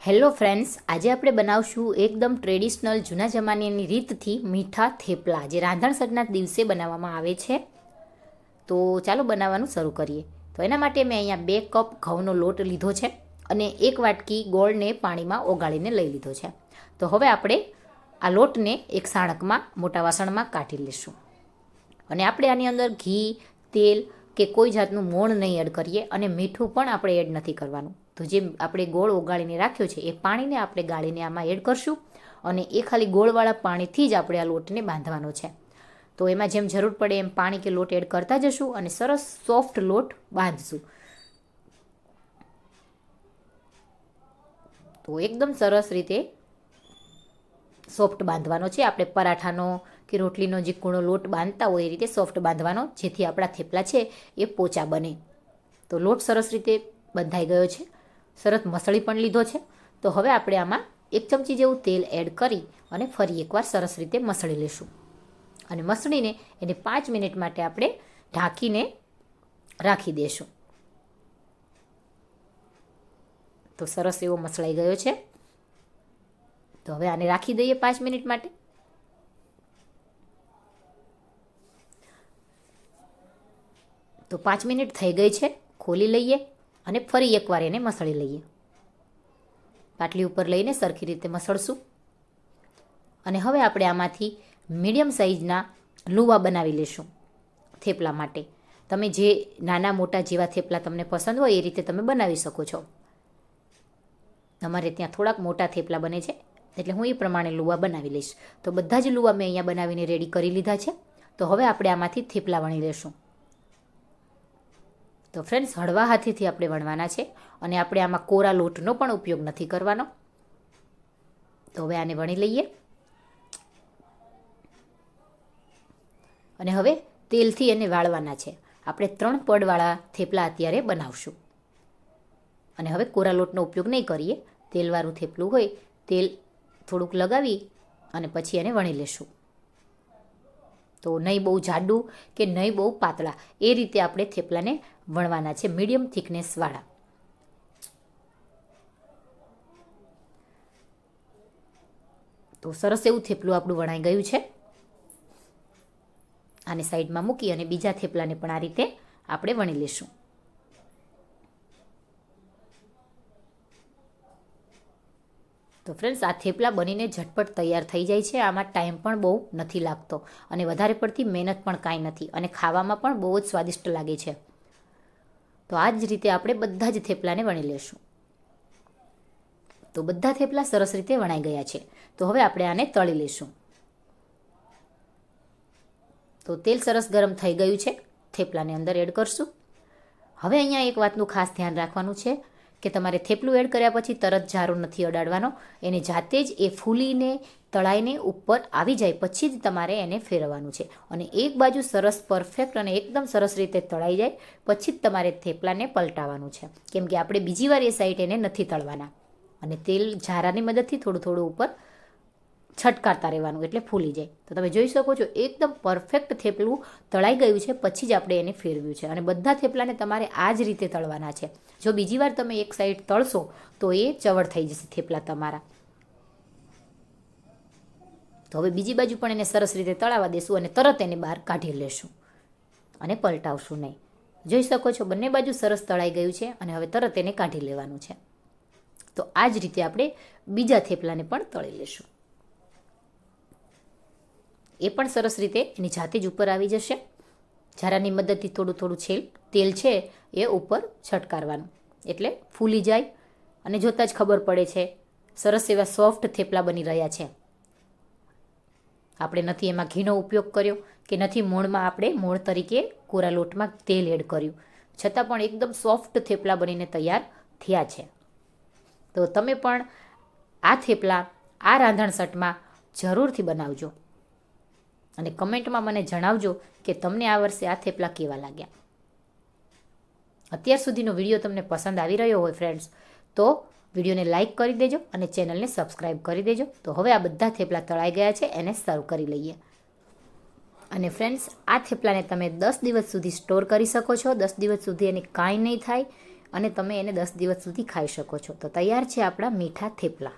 Hello friends, આજે આપણે બનાવશું એકદમ ટ્રેડિશનલ જૂના જમાનાની રીતથી મીઠા થેપલા જે રાંધણસરના દિવસે બનાવવામાં આવે છે. તો ચાલો બનાવવાનું શરૂ કરીએ. તો એના માટે મેં અહીંયા 2 કપ ઘઉંનો લોટ લીધો છે અને 1 વાટકી ગોળને પાણીમાં ઓગાળીને લઈ લીધો છે. તો હવે આપણે આ લોટને એક સાણકમાં મોટા વાસણમાં કાઢી લઈશું અને આપણે આની અંદર ઘી, તેલ કે કોઈ જાતનું મોણ નહીં એડ કરીએ અને મીઠું પણ આપણે એડ નથી કરવાનું. તો જે આપણે ગોળ ઓગાળીને રાખ્યો છે એ પાણીને આપણે ગાળીને આમાં એડ કરશું અને એ ખાલી ગોળવાળા પાણીથી જ આપણે આ લોટને બાંધવાનો છે. તો એમાં જેમ જરૂર પડે એમ પાણી કે લોટ એડ કરતા જશું અને સરસ સોફ્ટ લોટ બાંધશું. તો એકદમ સરસ રીતે સોફ્ટ બાંધવાનો છે. આપણે પરાઠાનો કે રોટલીનો જે કૂણો લોટ બાંધતા હોય એ રીતે સોફ્ટ બાંધવાનો, જેથી આપણા થેપલા છે એ પોચા બને. તો લોટ સરસ રીતે બંધાઈ ગયો છે, સરસ મસળી પણ લીધો છે. તો હવે આપણે આમાં 1 ચમચી જેવું તેલ એડ કરી અને ફરી એકવાર સરસ રીતે મસળી લઈશું અને મસળીને એને 5 મિનિટ માટે આપણે ઢાંકીને રાખી દઈશું. તો સરસ એવો મસળાઈ ગયો છે. તો હવે આને રાખી દઈએ 5 મિનિટ માટે. તો 5 મિનિટ થઈ ગઈ છે. ખોલી લઈએ અને ફરી એકવાર એને મસળી લઈએ. પાટલી ઉપર લઈને સરખી રીતે મસળશું અને હવે આપણે આમાંથી મીડિયમ સાઇઝના લુવા બનાવી લઈશું થેપલા માટે. તમે જે નાના મોટા જેવા થેપલા તમને પસંદ હોય એ રીતે તમે બનાવી શકો છો. અમારે ત્યાં થોડાક મોટા થેપલા બને છે એટલે હું એ પ્રમાણે લુવા બનાવી લઈશ. તો બધા જ લુવા મેં અહીંયા બનાવીને રેડી કરી લીધા છે. તો હવે આપણે આમાંથી થેપલા વણી લઈશું. તો ફ્રેન્ડ્સ, હળવા હાથેથી આપણે વણવાના છે અને આપણે આમાં કોરા લોટનો પણ ઉપયોગ નથી કરવાનો. તો હવે આને વણી લઈએ અને હવે તેલથી એને વાળવાના છે. આપણે 3 પડવાળા થેપલા અત્યારે બનાવશું અને હવે કોરા લોટનો ઉપયોગ નહીં કરીએ. તેલવાળું થેપલું હોય તેલ થોડુંક લગાવી અને પછી એને વણી લેશું. તો નહીં બહુ જાડું કે નહીં બહુ પાતળા, એ રીતે આપણે થેપલાને વણવાના છે, મીડિયમ થિકનેસવાળા. તો સરસ એવું થેપલું આપણું વણાઈ ગયું છે. આને સાઈડમાં મૂકી અને બીજા થેપલાને પણ આ રીતે આપણે વણી લેશું. તો ફ્રેન્ડ્સ, આ થેપલા બનીને ઝટપટ તૈયાર થઈ જાય છે. આમાં ટાઈમ પણ બહુ નથી લાગતો અને વધારે પડતી મહેનત પણ કાંઈ નથી અને ખાવામાં પણ બહુ જ સ્વાદિષ્ટ લાગે છે. તો આ જ રીતે આપણે બધા જ થેપલાને વણી લેશું. તો બધા થેપલા સરસ રીતે વણાઈ ગયા છે. તો હવે આપણે આને તળી લઈશું. તો તેલ સરસ ગરમ થઈ ગયું છે. થેપલાને અંદર એડ કરશું. હવે અહીંયા એક વાતનું ખાસ ધ્યાન રાખવાનું છે કે તમારે થેપલું એડ કર્યા પછી તરત જારો નથી અડાડવાનો. એને જાતે જ એ ફૂલીને તળાઈને ઉપર આવી જાય પછી જ તમારે એને ફેરવવાનું છે અને એક બાજુ સરસ પરફેક્ટ અને એકદમ સરસ રીતે તળાઈ જાય પછી જ તમારે થેપલાને પલટાવવાનું છે, કેમ કે આપણે બીજી વાર એ સાઈડ એને નથી તળવાના. અને તેલ ઝારાની મદદથી થોડું થોડું ઉપર છટકારતા રહેવાનું એટલે ફૂલી જાય. તો તમે જોઈ શકો છો એકદમ પરફેક્ટ થેપલું તળાઈ ગયું છે પછી જ આપણે એને ફેરવ્યું છે અને બધા થેપલાને તમારે આ જ રીતે તળવાના છે. જો બીજી વાર તમે એક સાઈડ તળશો તો એ ચવડ થઈ જશે થેપલા તમારા. તો હવે બીજી બાજુ પણ એને સરસ રીતે તળાવવા દેશું અને તરત એને બહાર કાઢી લેશું અને પલટાવશું નહીં. જોઈ શકો છો બંને બાજુ સરસ તળાઈ ગયું છે અને હવે તરત એને કાઢી લેવાનું છે. તો આ જ રીતે આપણે બીજા થેપલાને પણ તળી લેશું. એ પણ સરસ રીતે એની જાતે જ ઉપર આવી જશે. ઝારાની મદદથી થોડું થોડું તેલ છે એ ઉપર છટકારવાનું એટલે ફૂલી જાય અને જોતાં જ ખબર પડે છે સરસ એવા સોફ્ટ થેપલા બની રહ્યા છે. આપણે નથી એમાં ઘીનો ઉપયોગ કર્યો કે નથી મોણમાં આપણે મોણ તરીકે કોરા લોટમાં તેલ એડ કર્યું, છતાં પણ એકદમ સોફ્ટ થેપલા બનીને તૈયાર થયા છે. તો તમે પણ આ થેપલા આ રાંધણસટમાં જરૂરથી બનાવજો અને કમેન્ટમાં મને જણાવજો કે તમને આ વર્ષે આ થેપલા કેવા લાગ્યા. અત્યાર સુધીનો વિડીયો તમને પસંદ આવી રહ્યો હોય ફ્રેન્ડ્સ તો વિડીયોને લાઇક કરી દેજો અને ચેનલને સબસ્ક્રાઈબ કરી દેજો. તો હવે આ બધા થેપલા તળાઈ ગયા છે, એને સર્વ કરી લઈએ. અને ફ્રેન્ડ્સ, આ થેપલાને તમે 10 દિવસ સુધી સ્ટોર કરી શકો છો. 10 દિવસ સુધી એને કાંઈ નહીં થાય અને તમે એને 10 દિવસ સુધી ખાઈ શકો છો. તો તૈયાર છે આપણા મીઠા થેપલા.